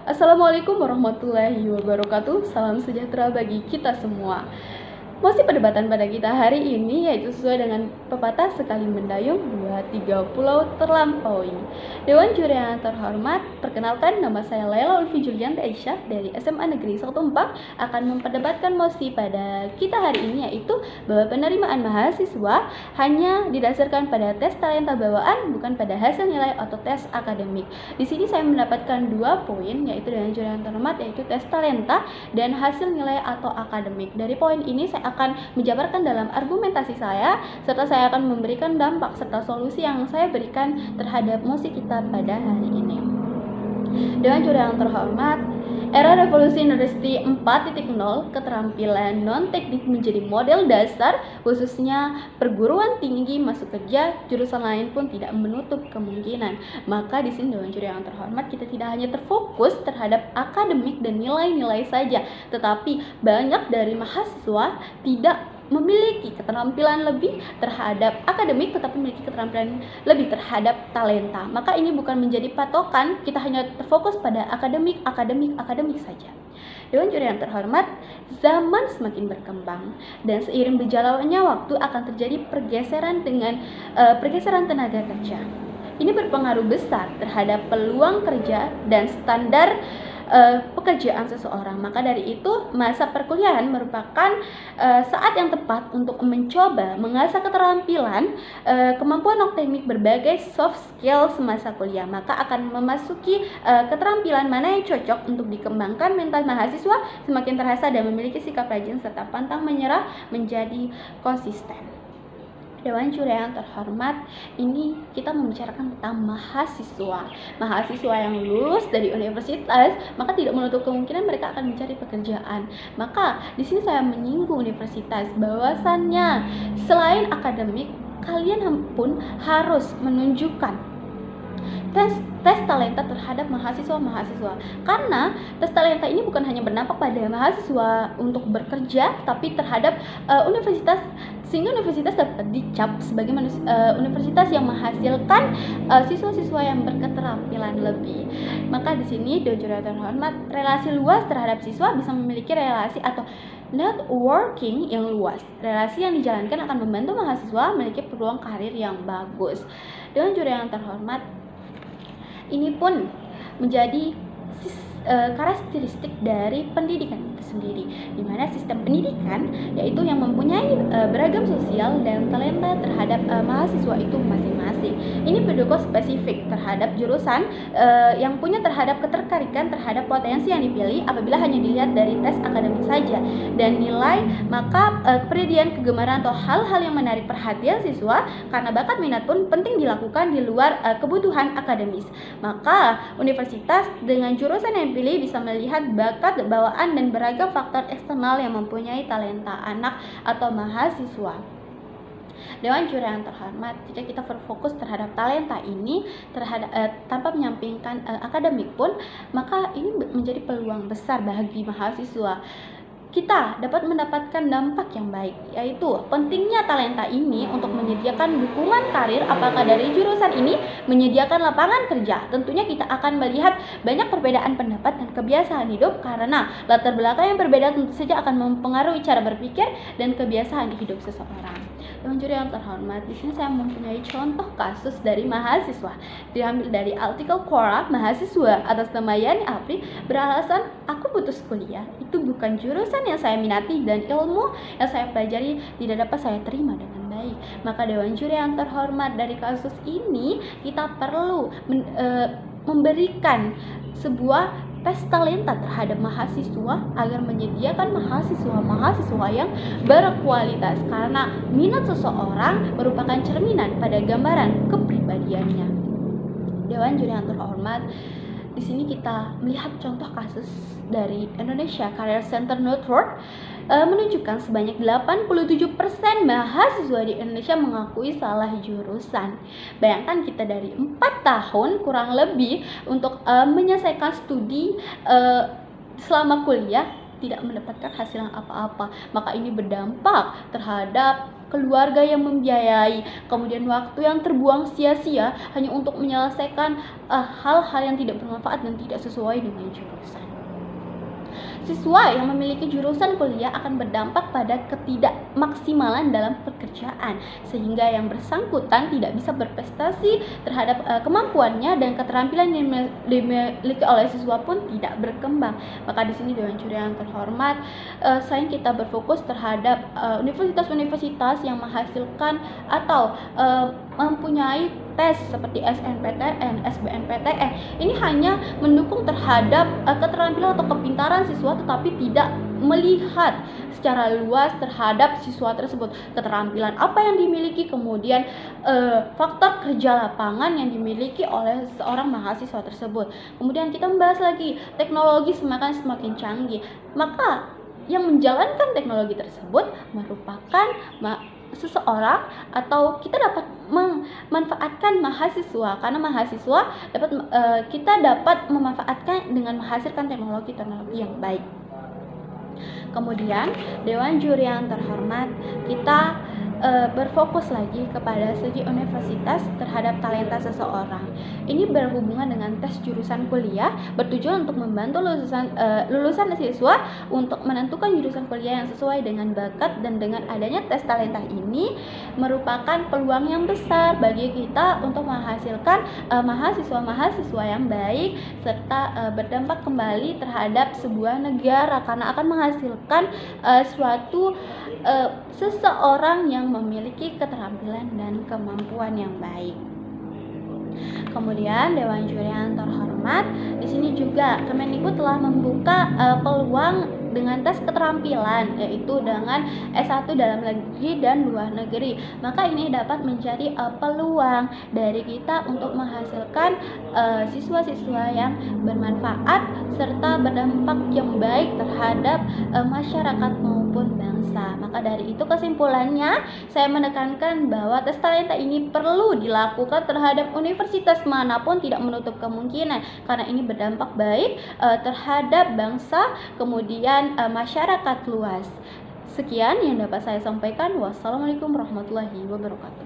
Assalamualaikum warahmatullahi wabarakatuh. Salam sejahtera bagi kita semua. Masih perdebatan pada kita hari ini yaitu sesuai dengan pepatah sekali mendayung 2-3 pulau terlampaui. Dewan juri yang terhormat, perkenalkan nama saya Laila Ulfi Julianti Aisyah dari SMA Negeri 1 Empang akan memperdebatkan mosi pada kita hari ini yaitu bahwa penerimaan mahasiswa hanya didasarkan pada tes talenta bawaan bukan pada hasil nilai atau tes akademik. Di sini saya mendapatkan 2 poin yaitu Dewan juri yang terhormat yaitu tes talenta dan hasil nilai atau akademik. Dari poin ini saya akan menjabarkan dalam argumentasi saya serta saya akan memberikan dampak serta solusi yang saya berikan terhadap mosi kita pada hari ini. Dewan juri yang terhormat, era revolusi industri 4.0 keterampilan non-teknik menjadi model dasar khususnya perguruan tinggi masuk kerja, jurusan lain pun tidak menutup kemungkinan. Maka di sini Dewan juri yang terhormat kita tidak hanya terfokus terhadap akademik dan nilai-nilai saja, tetapi banyak dari mahasiswa tidak memiliki keterampilan lebih terhadap akademik tetapi memiliki keterampilan lebih terhadap talenta. Maka ini bukan menjadi patokan kita hanya terfokus pada akademik saja. Dewan juri yang terhormat, zaman semakin berkembang dan seiring berjalannya waktu akan terjadi pergeseran tenaga kerja. Ini berpengaruh besar terhadap peluang kerja dan standar pekerjaan seseorang. Maka dari itu masa perkuliahan merupakan saat yang tepat untuk mencoba mengasah keterampilan kemampuan non-teknik berbagai soft skill semasa kuliah. Maka akan memasuki keterampilan mana yang cocok untuk dikembangkan mental mahasiswa semakin terasa dan memiliki sikap rajin serta pantang menyerah menjadi konsisten. Dewan juri yang terhormat, ini kita membicarakan tentang mahasiswa yang lulus dari universitas, maka tidak menutup kemungkinan mereka akan mencari pekerjaan. Maka di sini saya menyinggung universitas, bahwasannya selain akademik, kalian pun harus menunjukkan tes talenta terhadap mahasiswa. Karena tes talenta ini bukan hanya berdampak pada mahasiswa untuk bekerja, tapi terhadap universitas, sehingga universitas dapat dicap sebagai universitas yang menghasilkan siswa-siswa yang berketerampilan lebih. Maka di sini Dewan juri terhormat, relasi luas terhadap siswa bisa memiliki relasi atau networking yang luas. Relasi yang dijalankan akan membantu mahasiswa memiliki peluang karir yang bagus. Dewan juri yang terhormat, ini pun menjadi karakteristik dari pendidikan itu sendiri, di mana sistem pendidikan yaitu yang mempunyai beragam sosial dan talenta terhadap mahasiswa itu masing-masing. Ini pendukung spesifik terhadap jurusan yang punya terhadap ketertarikan terhadap potensi yang dipilih apabila hanya dilihat dari tes akademik saja dan nilai, maka kepribadian, kegemaran atau hal-hal yang menarik perhatian siswa karena bakat minat pun penting dilakukan di luar kebutuhan akademis. Maka universitas dengan jurusan yang pilih bisa melihat bakat bawaan dan beragam faktor eksternal yang mempunyai talenta anak atau mahasiswa. Dewan juri yang terhormat, jika kita berfokus terhadap talenta ini tanpa menyampingkan akademik pun, maka ini menjadi peluang besar bagi mahasiswa. Kita dapat mendapatkan dampak yang baik, yaitu pentingnya talenta ini untuk menyediakan dukungan karir apakah dari jurusan ini menyediakan lapangan kerja. Tentunya kita akan melihat banyak perbedaan pendapat dan kebiasaan hidup karena latar belakang yang berbeda tentu saja akan mempengaruhi cara berpikir dan kebiasaan di hidup seseorang. Dewan juri yang terhormat, di sini saya mempunyai contoh kasus dari mahasiswa diambil dari artikel Quora mahasiswa atas nama Yani Apri beralasan aku putus kuliah itu bukan jurusan yang saya minati dan ilmu yang saya pelajari tidak dapat saya terima dengan baik. Maka Dewan juri yang terhormat, dari kasus ini kita perlu memberikan sebuah tes talenta terhadap mahasiswa agar menyediakan mahasiswa yang berkualitas karena minat seseorang merupakan cerminan pada gambaran kepribadiannya. Dewan juri yang terhormat, di sini kita melihat contoh kasus dari Indonesia Career Center Network menunjukkan sebanyak 87% mahasiswa di Indonesia mengakui salah jurusan. Bayangkan kita dari 4 tahun kurang lebih untuk menyelesaikan studi selama kuliah tidak mendapatkan hasil yang apa-apa. Maka ini berdampak terhadap keluarga yang membiayai, kemudian waktu yang terbuang sia-sia hanya untuk menyelesaikan hal-hal yang tidak bermanfaat dan tidak sesuai dengan jurusan. Siswa yang memiliki jurusan kuliah akan berdampak pada ketidakmaksimalan dalam pekerjaan, sehingga yang bersangkutan tidak bisa berprestasi terhadap kemampuannya, dan keterampilan yang dimiliki oleh siswa pun tidak berkembang. Maka di sini Dewan Juri yang terhormat, selain kita berfokus terhadap universitas-universitas yang menghasilkan atau mempunyai tes seperti SNPTN, SBMPTN, ini hanya mendukung terhadap keterampilan atau kepintaran siswa, tetapi tidak melihat secara luas terhadap siswa tersebut, keterampilan apa yang dimiliki, kemudian faktor kerja lapangan yang dimiliki oleh seorang mahasiswa tersebut. Kemudian kita membahas lagi, teknologi semakin canggih, maka yang menjalankan teknologi tersebut merupakan seseorang, atau kita dapat memanfaatkan mahasiswa, karena mahasiswa kita dapat memanfaatkan dengan menghasilkan teknologi yang baik. Kemudian Dewan Juri yang terhormat, kita berfokus lagi kepada segi universitas terhadap talenta seseorang. Ini berhubungan dengan tes jurusan kuliah, bertujuan untuk membantu lulusan siswa untuk menentukan jurusan kuliah yang sesuai dengan bakat, dan dengan adanya tes talenta ini merupakan peluang yang besar bagi kita untuk menghasilkan mahasiswa-mahasiswa yang baik, serta berdampak kembali terhadap sebuah negara, karena akan menghasilkan seseorang yang memiliki keterampilan dan kemampuan yang baik. Kemudian Dewan Juri yang terhormat, di sini juga Kemendikbud telah membuka peluang dengan tes keterampilan, yaitu dengan S1 dalam negeri dan luar negeri. Maka ini dapat menjadi peluang dari kita untuk menghasilkan siswa-siswa yang bermanfaat serta berdampak yang baik terhadap masyarakat maupun bangsa. Maka dari itu kesimpulannya, saya menekankan bahwa tes talenta ini perlu dilakukan terhadap universitas manapun, tidak menutup kemungkinan, karena ini berdampak baik terhadap bangsa, kemudian masyarakat luas. Sekian yang dapat saya sampaikan. Wassalamualaikum warahmatullahi wabarakatuh.